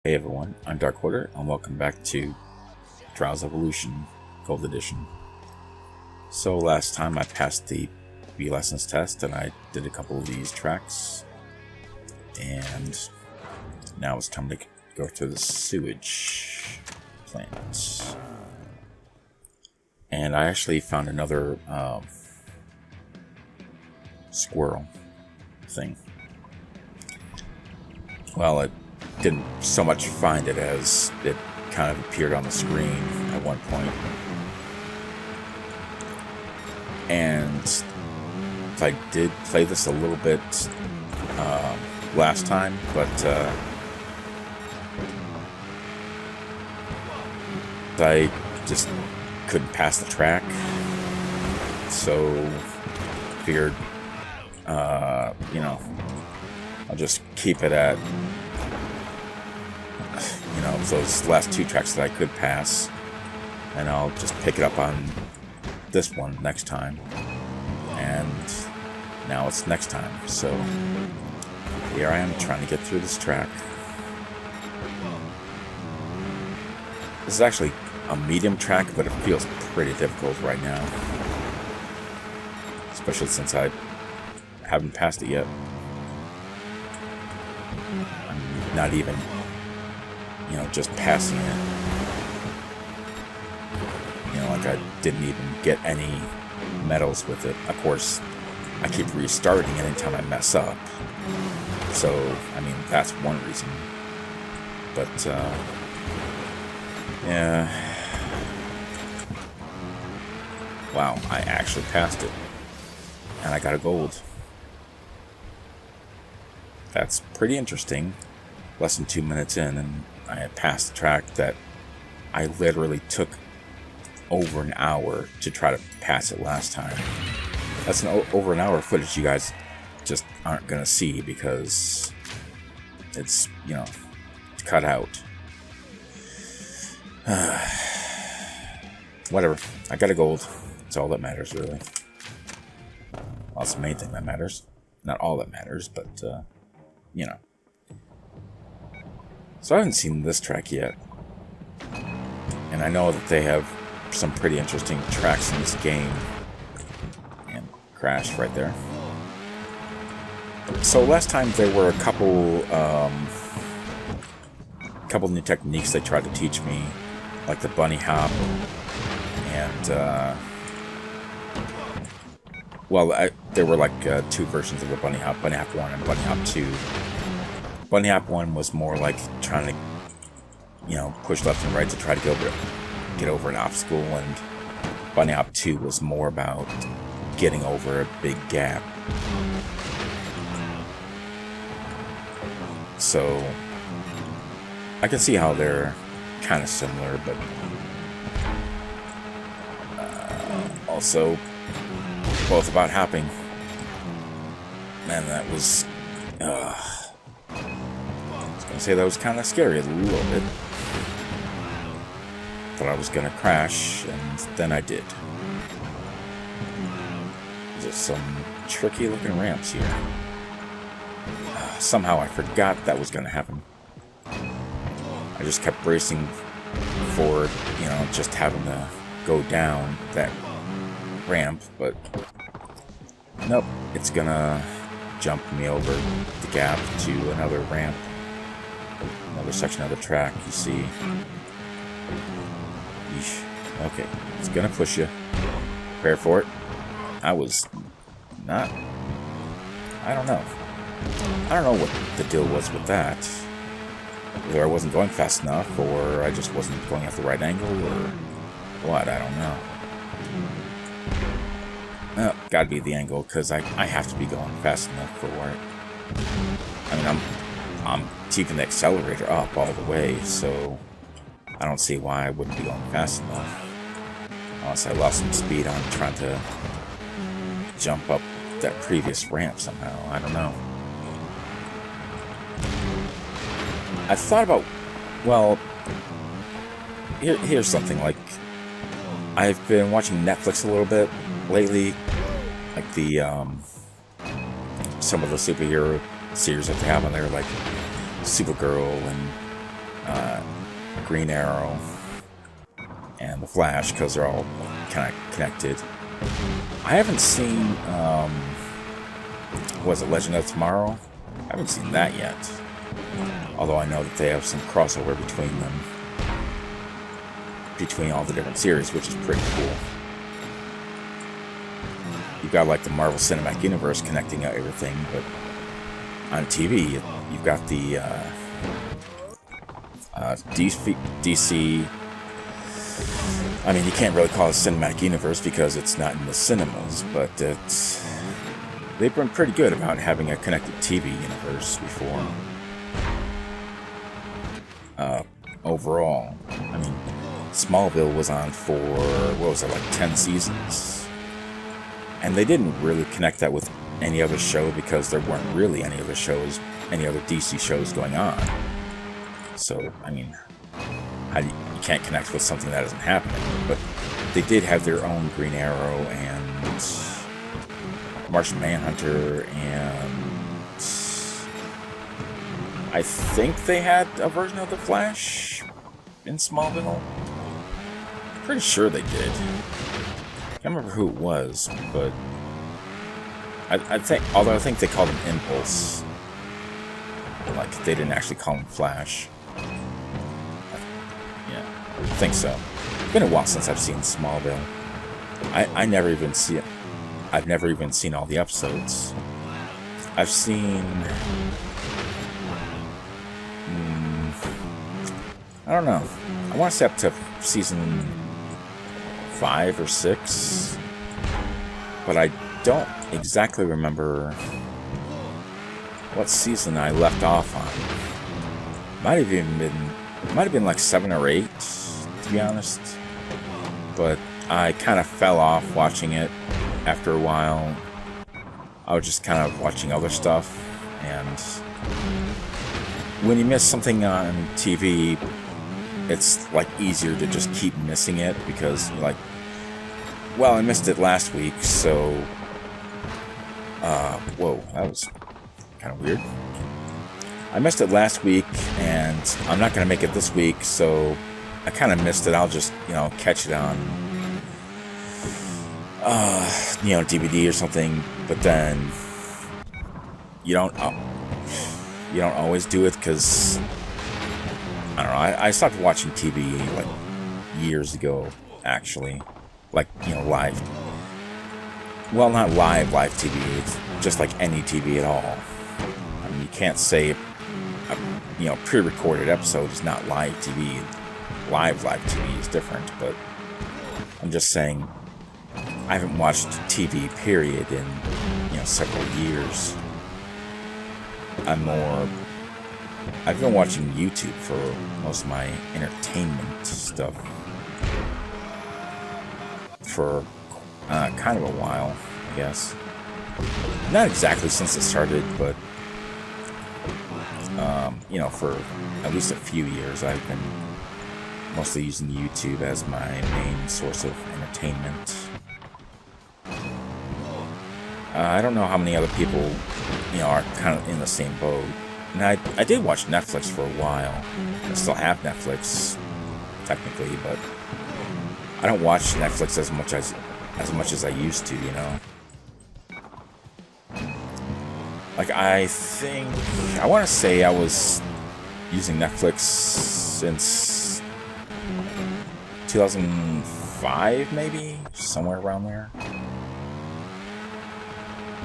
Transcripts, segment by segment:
Hey everyone, I'm Dark Quarter, and welcome back to Trials Evolution Gold Edition. So last time I passed the B lessons test and I did a couple of these tracks, and now it's time to go through the sewage plant. And I actually found another squirrel thing. Well, it didn't so much find it as it kind of appeared on the screen at one point. And I did play this a little bit last time, but I just couldn't pass the track, so figured I'll just keep it at those last two tracks that I could pass, and I'll just pick it up on this one next time. And now it's next time, so here I am trying to get through this track. This is actually a medium track, but it feels pretty difficult right now, especially since I haven't passed it yet. I'm not even just passing it. Like I didn't even get any medals with it. Of course, I keep restarting it anytime I mess up. So, that's one reason. But, yeah. Wow, I actually passed it. And I got a gold. That's pretty interesting. Less than 2 minutes in, and I had passed the track that I literally took over an hour to try to pass it last time. That's over an hour of footage you guys just aren't gonna see because it's cut out. Whatever. I got a gold. That's all that matters, really. Well, that's the main thing that matters. Not all that matters, but So I haven't seen this track yet, and I know that they have some pretty interesting tracks in this game. And crashed right there. So last time there were a couple new techniques they tried to teach me, like the bunny hop, and there were like two versions of the bunny hop 1 and bunny hop 2. Bunny hop 1 was more like trying to, push left and right to try to get over an obstacle, and bunny hop 2 was more about getting over a big gap. So I can see how they're kind of similar, but also both about hopping. Man, that was say that was kind of scary a little bit. Thought I was gonna crash, and then I did. Just some tricky looking ramps here. Somehow I forgot that was gonna happen. I just kept bracing for, just having to go down that ramp, but nope, it's gonna jump me over the gap to another ramp. Another section of the track, you see. Yeesh. Okay, it's gonna push you. Prepare for it. I was not... I don't know. I don't know what the deal was with that. Either I wasn't going fast enough, or I just wasn't going at the right angle, or what, I don't know. Gotta be the angle, because I have to be going fast enough for it. I'm keeping the accelerator up all the way, so I don't see why I wouldn't be going fast enough. Unless I lost some speed on trying to jump up that previous ramp somehow. I don't know. I thought about, well, here's something, like, I've been watching Netflix a little bit lately, like some of the superhero series that they have on there, like Supergirl and Green Arrow and the Flash, because they're all kind of connected. I haven't seen, was it Legend of Tomorrow? I haven't seen that yet. Although I know that they have some crossover between them. Between all the different series, which is pretty cool. You've got like the Marvel Cinematic Universe connecting everything, but on TV, you've got the DC. I mean, you can't really call it Cinematic Universe because it's not in the cinemas, but they've been pretty good about having a connected TV universe before. Overall, I mean, Smallville was on for, what was it, like 10 seasons? And they didn't really connect that with any other show because there weren't really any other shows, any other DC shows going on. So, I mean, you can't connect with something that isn't happening. But they did have their own Green Arrow and Martian Manhunter, and I think they had a version of the Flash in Smallville. Pretty sure they did. I can't remember who it was, but I think, although I think they called him Impulse. Like, they didn't actually call him Flash. Yeah, I think so. It's been a while since I've seen Smallville. I never even see it. I've never even seen all the episodes. I've seen... I don't know. I want to say up to season 5 or 6, but I don't exactly remember what season I left off on. Might have been like 7 or 8, to be honest. But I kind of fell off watching it after a while. I was just kind of watching other stuff, and when you miss something on TV, it's like easier to just keep missing it because you're like, well, I missed it last week, so whoa, that was kind of weird. I missed it last week, and I'm not going to make it this week, so I kind of missed it. I'll just, catch it on, DVD or something. But then you don't always do it because I don't know. I stopped watching TV like years ago, actually, like live. Well, not live TV. It's just like any TV at all. I mean, you can't say a pre-recorded episode is not live TV. Live TV is different, but I'm just saying I haven't watched TV period in several years. I've been watching YouTube for most of my entertainment stuff for kind of a while, I guess. Not exactly since it started, but for at least a few years, I've been mostly using YouTube as my main source of entertainment. I don't know how many other people, are kind of in the same boat. And I did watch Netflix for a while. I still have Netflix, technically, but I don't watch Netflix as much as I used to, Like, I want to say I was using Netflix since 2005, maybe? Somewhere around there.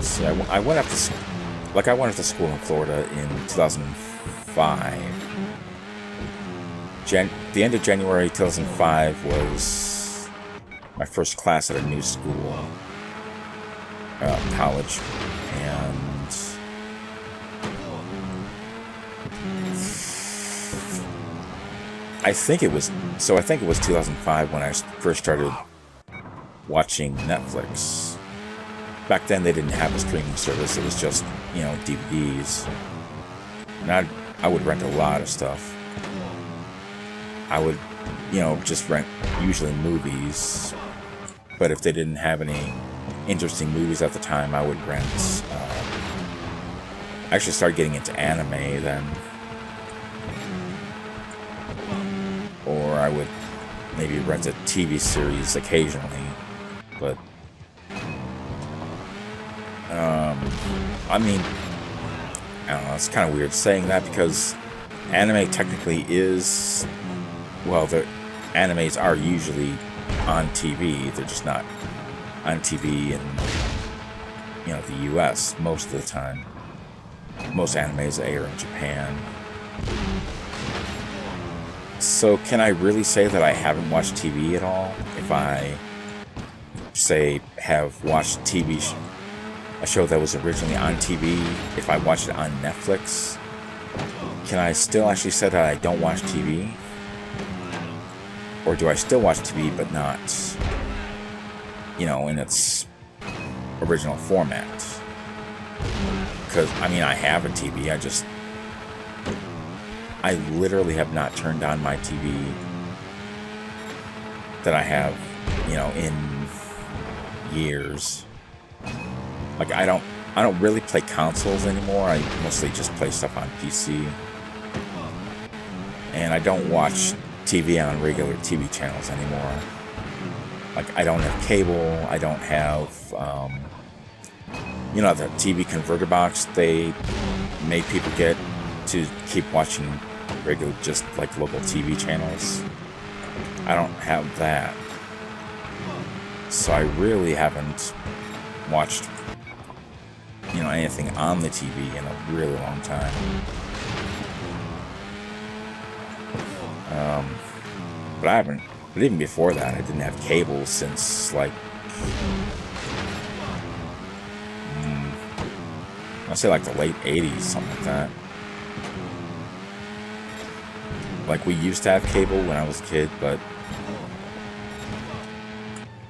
See, I went up to... I went to school in Florida in 2005. The end of January 2005 was my first class at a new school, college, and I think it was 2005 when I first started watching Netflix. Back then, they didn't have a streaming service. It was just, DVDs. And I would rent a lot of stuff. I would, just rent usually movies. But if they didn't have any interesting movies at the time, I would rent... I actually started getting into anime then. I would maybe rent a TV series occasionally, but I mean, I don't know, it's kind of weird saying that because anime technically is, well, the animes are usually on TV, they're just not on TV in, you know, the US most of the time. Most animes air in Japan. So can I really say that I haven't watched TV at all? If I, say, have watched a show that was originally on TV, if I watched it on Netflix, can I still actually say that I don't watch TV? Or do I still watch TV but not, you know, in its original format? Because, I mean, I have a TV, I literally have not turned on my TV that I have, you know, in years. Like, I don't really play consoles anymore. I mostly just play stuff on PC. And I don't watch TV on regular TV channels anymore. Like, I don't have cable. I don't have, you know, the TV converter box they made people get to keep watching regular, just like local TV channels. I don't have that. So I really haven't watched, you know, anything on the TV in a really long time. But even before that, I didn't have cable since, like, I'll say like the late 80s, something like that. Like, we used to have cable when I was a kid, but...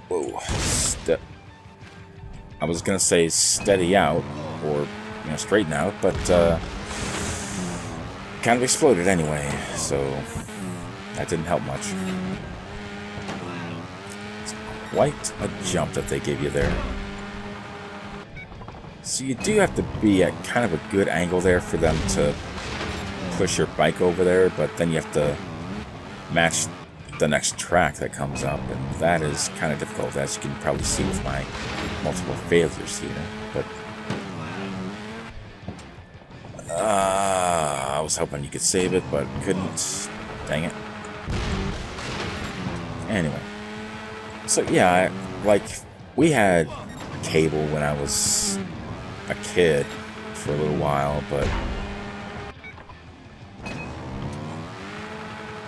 Whoa. I was gonna say steady out, or, you know, straighten out, but, kind of exploded anyway, so that didn't help much. It's quite a jump that they gave you there. So you do have to be at kind of a good angle there for them to push your bike over there, but then you have to match the next track that comes up, and that is kind of difficult, as you can probably see with my multiple failures here. But I was hoping you could save it, but couldn't. Dang it. Anyway, so yeah, like, we had cable when I was a kid for a little while, but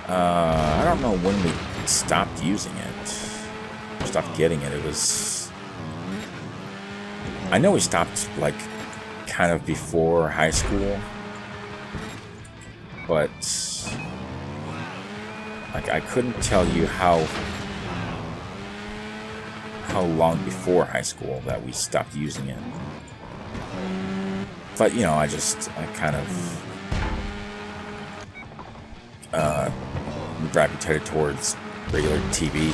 I don't know when we stopped using it, stopped getting it. It was, I know we stopped, like, kind of before high school, but, like, I couldn't tell you how long before high school that we stopped using it. But, you know, I kind of gravitated towards regular TV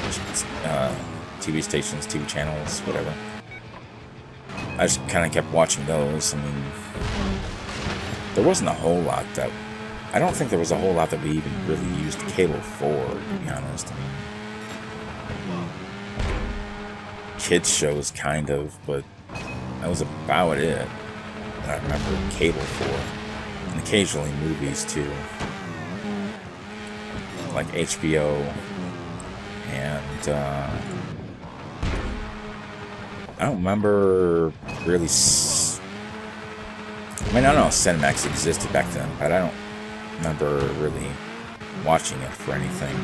stations, TV channels, whatever. I just kind of kept watching those. I mean, there wasn't a whole lot that... I don't think there was a whole lot that we even really used cable for, to be honest. I mean, kids shows, kind of, but that was about it that I remember cable for. And occasionally movies, too. Like HBO, and I don't remember really... I mean, I don't know if Cinemax existed back then, but I don't remember really watching it for anything.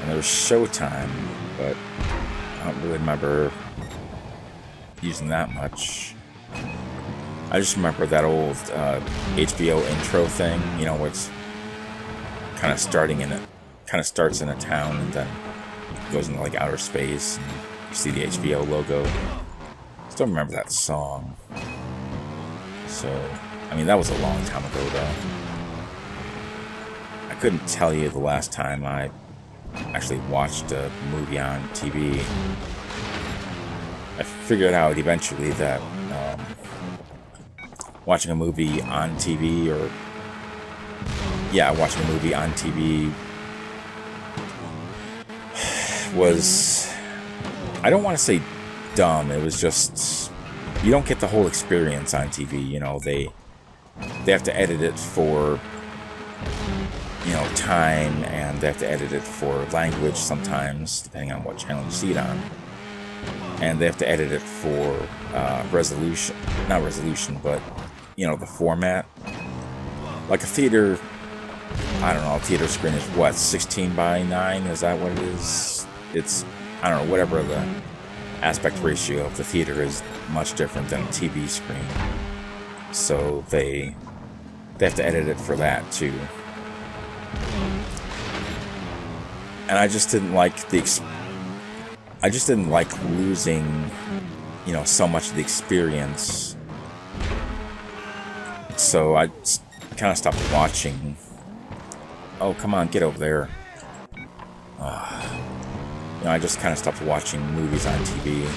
And there was Showtime, but I don't really remember using that much. I just remember that old HBO intro thing, you know, where it's kind of starts in a town and then goes into, like, outer space, and you see the HBO logo. Still remember that song. So, I mean, that was a long time ago, though. I couldn't tell you the last time I actually watched a movie on TV. I figured out eventually that watching a movie on TV, or... yeah, watching a movie on TV was, I don't want to say dumb. It was just, you don't get the whole experience on TV. You know, they have to edit it for, you know, time, and they have to edit it for language sometimes, depending on what channel you see it on. And they have to edit it for resolution, not resolution, but, you know, the format. Like a theater, I don't know, a theater screen is what, 16 by 9? Is that what it is? It's, I don't know, whatever the aspect ratio of the theater is, much different than a TV screen. So they have to edit it for that too. And I just didn't like losing, you know, so much of the experience. So I kind of stopped watching. Oh, come on, get over there. You know, I just kind of stopped watching movies on TV.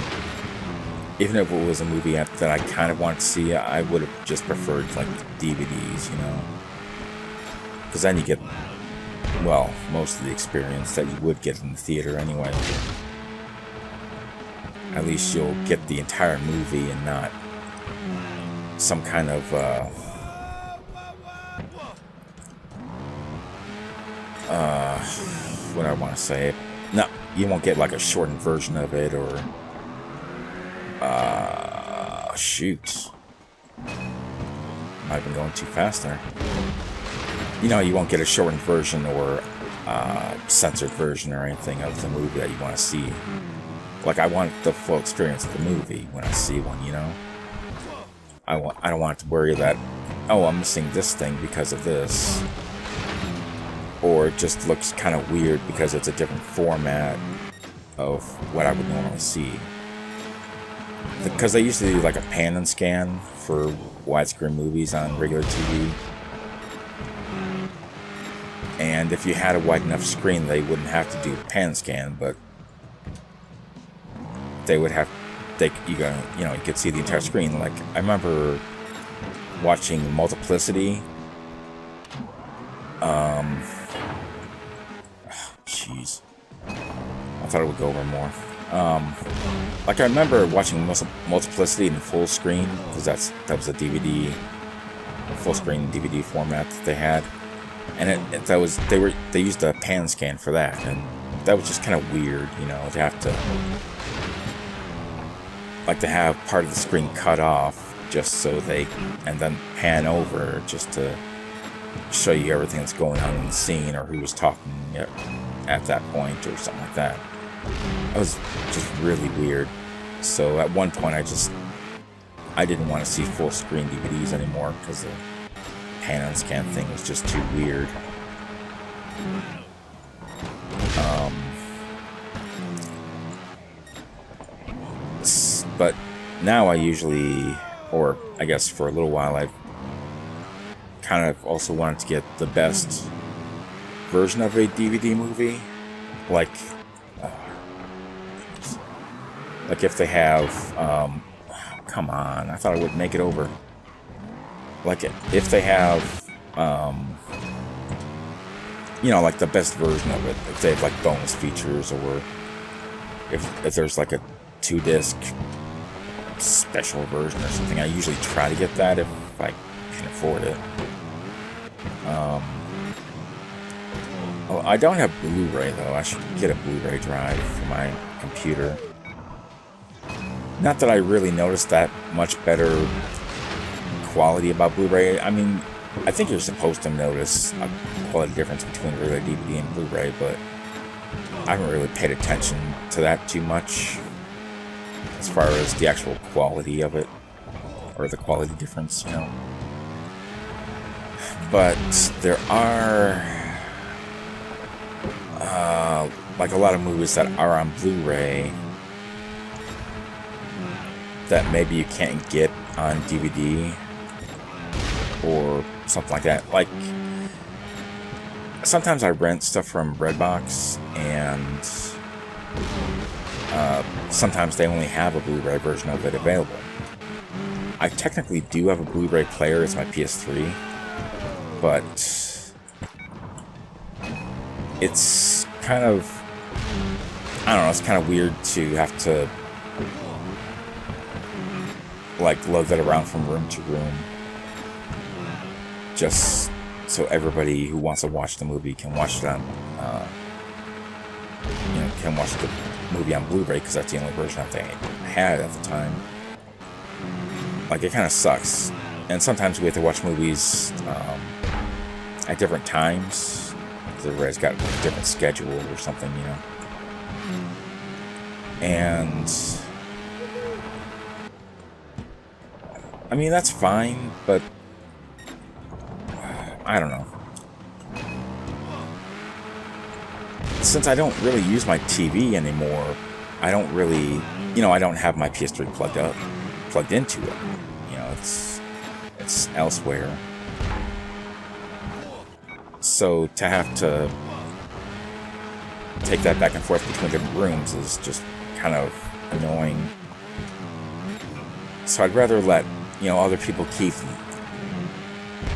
Even if it was a movie that I kind of wanted to see, I would have just preferred, like, DVDs, you know? Because then you get, well, most of the experience that you would get in the theater anyway. At least you'll get the entire movie and not some kind of, what do I want to say? No, you won't get like a shortened version of it, or, shoot. I've been going too fast there. You know, you won't get a shortened version or censored version or anything of the movie that you want to see. Like, I want the full experience of the movie when I see one, you know? I don't want to worry that, oh, I'm missing this thing because of this. Or it just looks kind of weird because it's a different format of what I would normally see. Because they used to do like a pan and scan for widescreen movies on regular TV. And if you had a wide enough screen, they wouldn't have to do pan scan, but they would have, you could see the entire screen. Like, I remember watching Multiplicity. Jeez. I thought it would go over more. Like, I remember watching Multiplicity in full screen, because that was a DVD, full screen DVD format that they had. And they used a pan scan for that, and that was just kind of weird, you know, to have to, like, to have part of the screen cut off just so and then pan over just to show you everything that's going on in the scene, or who was talking at that point, or something like that. That was just really weird. So at one point I didn't want to see full screen DVDs anymore, because the pan and scan thing was just too weird. But now I usually, or I guess for a little while, I've kind of also wanted to get the best version of a DVD movie. Like if they have, come on, I thought I would make it over. Like, if they have, you know, like the best version of it, if they have like bonus features, or if there's like a 2-disc special version or something, I usually try to get that if I can afford it. I don't have Blu-ray though. I should get a Blu-ray drive for my computer. Not that I really noticed that much better quality about Blu-ray. I mean, I think you're supposed to notice a quality difference between regular DVD and Blu-ray, but I haven't really paid attention to that too much as far as the actual quality of it, or the quality difference, you know. But there are like a lot of movies that are on Blu-ray that maybe you can't get on DVD or something like that. Like, sometimes I rent stuff from Redbox, and sometimes they only have a Blu-ray version of it available. I technically do have a Blu-ray player, it's my PS3, but it's kind of, I don't know, it's kind of weird to have to like load that around from room to room just so everybody who wants to watch the movie can watch it on can watch the movie on Blu-ray, because that's the only version I think I had at the time. Like, it kind of sucks. And sometimes we have to watch movies at different times, because everybody's got a different schedule or something, you know. And I mean, that's fine, but I don't know. Since I don't really use my TV anymore, I don't really, I don't have my PS3 plugged into it. It's elsewhere. So to have to take that back and forth between different rooms is just kind of annoying. So I'd rather let, other people keep,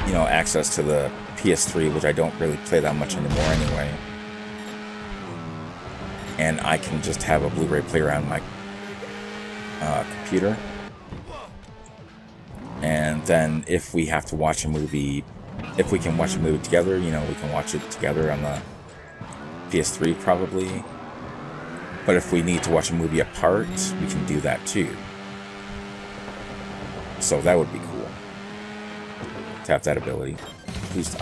access to the PS3, which I don't really play that much anymore anyway. And I can just have a Blu-ray player on my computer. And then if we have to watch a movie, if we can watch a movie together, we can watch it together on the PS3 probably. But if we need to watch a movie apart, we can do that too. So that would be cool to have that ability. Please,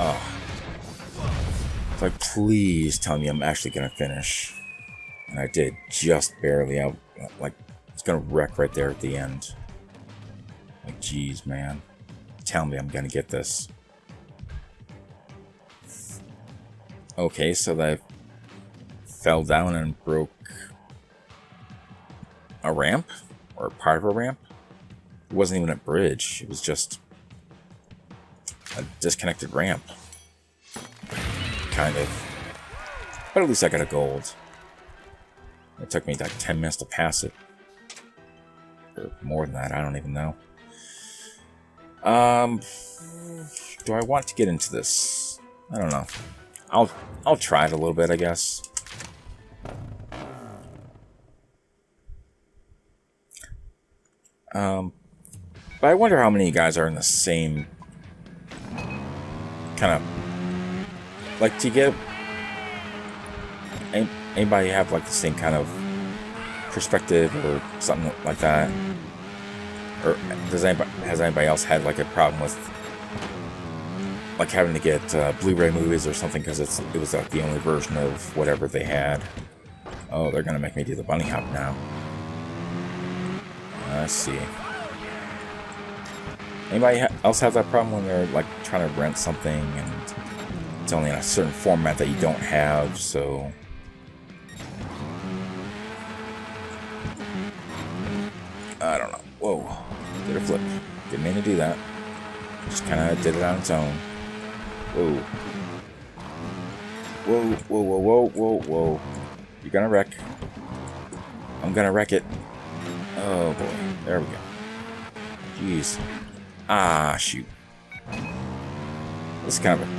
like, please tell me I'm actually gonna finish. And I did, just barely. I was gonna wreck right there at the end. Like, geez, man. Tell me I'm gonna get this. Okay, so I fell down and broke a ramp, or part of a ramp. It wasn't even a bridge, it was just a disconnected ramp. Kind of. But at least I got a gold. It took me like 10 minutes to pass it. Or more than that, I don't even know. Do I want to get into this? I don't know. I'll try it a little bit, I guess. But I wonder how many of you guys are in the same kind of, like, do you get, anybody have like the same kind of perspective or something like that? Or has anybody else had like a problem with like having to get Blu-ray movies or something because it was like the only version of whatever they had? Oh, they're gonna make me do the bunny hop now. Let's see. Anybody else have that problem when they're like trying to rent something and it's only in a certain format that you don't have? So I don't know. Whoa. Did a flip. Didn't mean to do that. Just kind of did it on its own. Whoa. Whoa, whoa, whoa, whoa, whoa, whoa. You're gonna wreck. I'm gonna wreck it. Oh boy. There we go. Jeez. Ah, shoot. This is kind of a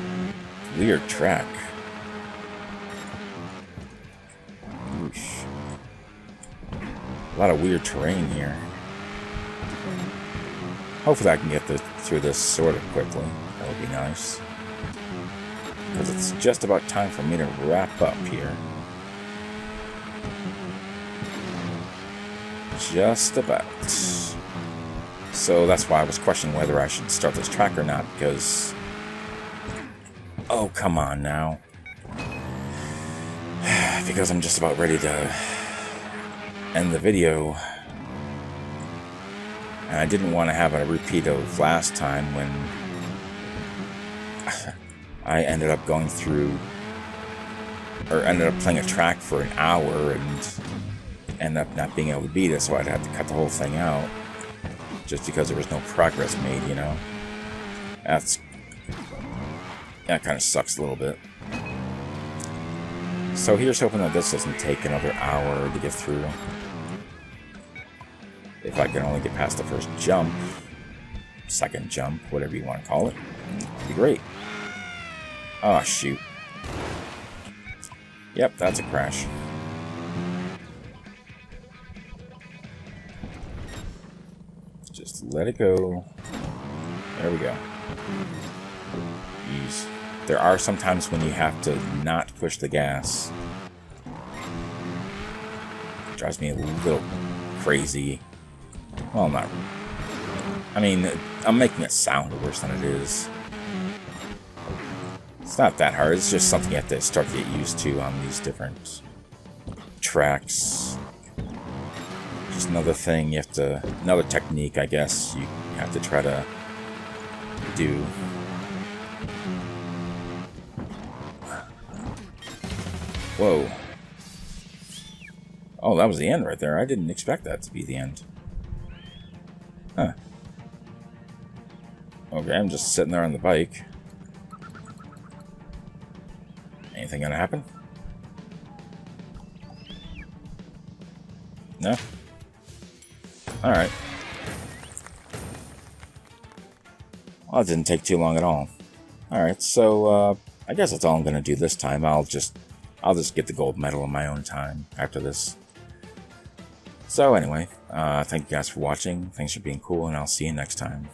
weird track. Oosh. A lot of weird terrain here. Hopefully I can get through this sort of quickly. That would be nice. Because it's just about time for me to wrap up here. Just about. So that's why I was questioning whether I should start this track or not, because... Oh, come on now. Because I'm just about ready to end the video. And I didn't want to have a repeat of last time when I ended up going through, or ended up playing a track for an hour and ended up not being able to beat it, so I'd have to cut the whole thing out just because there was no progress made, That kind of sucks a little bit. So here's hoping that this doesn't take another hour to get through. If I can only get past the first jump, second jump, whatever you want to call it, that'd be great. Oh, shoot. Yep, that's a crash. let it go. There we go. Jeez. There are some times when you have to not push the gas. It drives me a little crazy. Well, not... I mean, I'm making it sound worse than it is. It's not that hard. It's just something you have to start to get used to on these different tracks. Just another thing you have to... Another technique, I guess, you have to try to do. Whoa. Oh, that was the end right there. I didn't expect that to be the end. Huh. Okay, I'm just sitting there on the bike. Anything gonna happen? No? Alright. Well, it didn't take too long at all. Alright, so, I guess that's all I'm gonna do this time. I'll just get the gold medal in my own time after this. So anyway, thank you guys for watching. Thanks for being cool, and I'll see you next time.